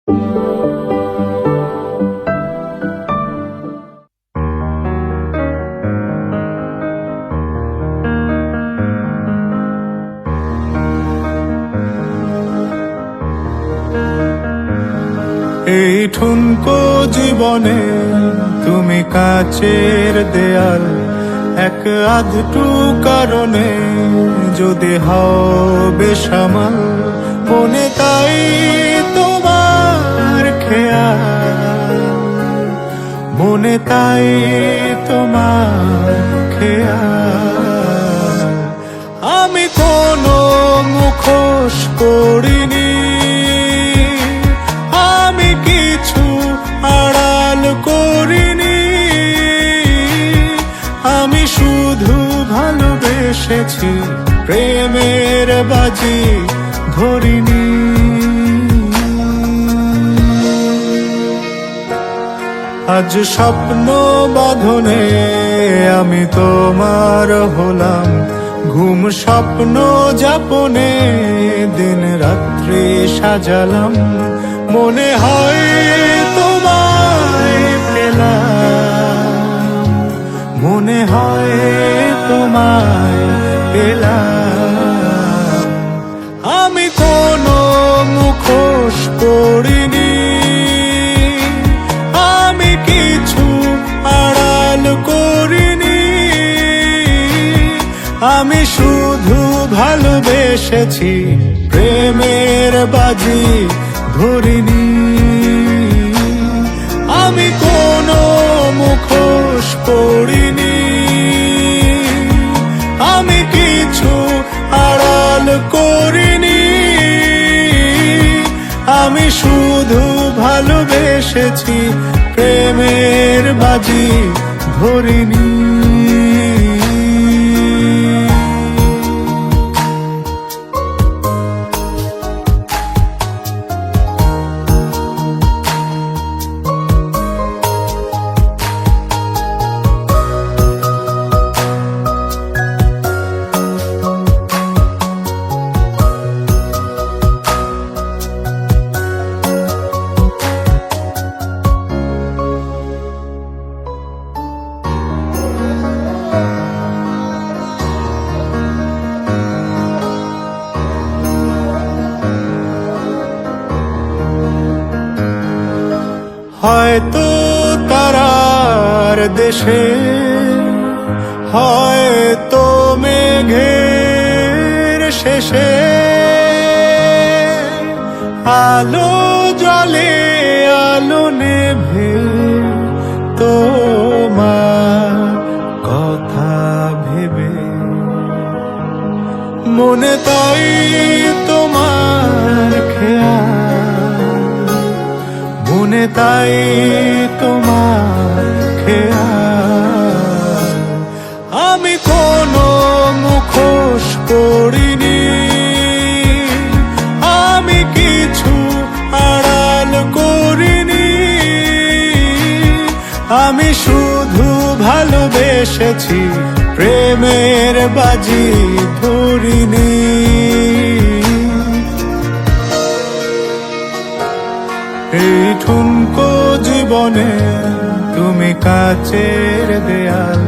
এই ঠুনকো জীবনে তুমি কাচের দেয়াল, এক আধটু কারণে যদি হও বেসামাল, মনে তাই তোমার খেয়াল, মনে তাই তোমার খেয়াল। আমি কোনো মুখোশ করিনি, আমি কিছু আড়াল করিনি, আমি শুধু ভালোবেসেছি, প্রেমের বাজি ধরিনি। আজ স্বপ্ন বাঁধনে আমি তোমার হলাম, ঘুম স্বপ্ন যাপনে দিন রাত্রি সাজালাম, মনে হয় তোমায় পেলাম, মনে হয় তোমায় পেলাম। আমি কোনো মুখোশ করিনি, আমি কিছু আড়াল করিনি, আমি শুধু ভালোবেসেছি, প্রেমের বাজি ধরিনি। আমি কোনো মুখোশ পরিনি, আমি কিছু আড়াল করিনি, আমি শুধু ভালোবেসেছি, প্রেমের বাজি ধরিনি। হয়তো তারার দেশে, হয়তো মেঘের শেষে, আলো জলে আলো নেভে তোমার কথা ভেবে, মনে তাই তোমার খেয়াল, মনে তাই তোমার খেয়াল। আমি কোনো মুখোশ করিনি, আমি কিছু আড়াল করিনি, আমি শুধু ভালোবেসেছি, প্রেমের বাজি ধরিনি। এই ঠুনকো জীবনে তুমি কাচের দেয়াল,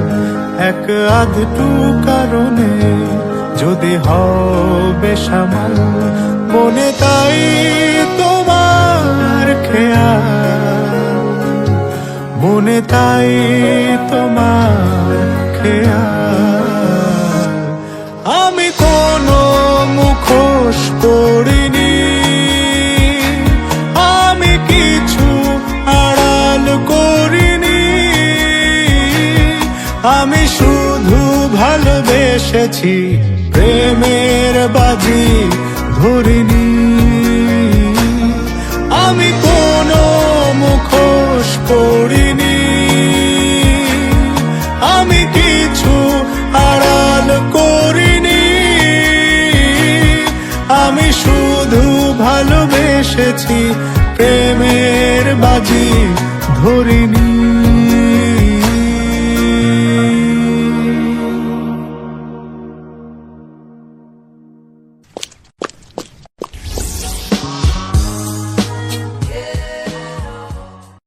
এক আধটু কারণে যদি হও বেসামাল, মনে তাই তোমার খেয়াল, মনে তাই তোমার খেয়াল। আমি কোনো মুখোশ করিনি, আমি কিছু আড়াল করিনি, আমি শুধু ভালোবেসেছি, প্রেমের বাজি ধরিনি। আমি কোনো মুখোশ করিনি, আমি কিছু আড়াল করিনি, আমি শুধু ভালোবেসেছি, প্রেমের বাজি ধরিনি।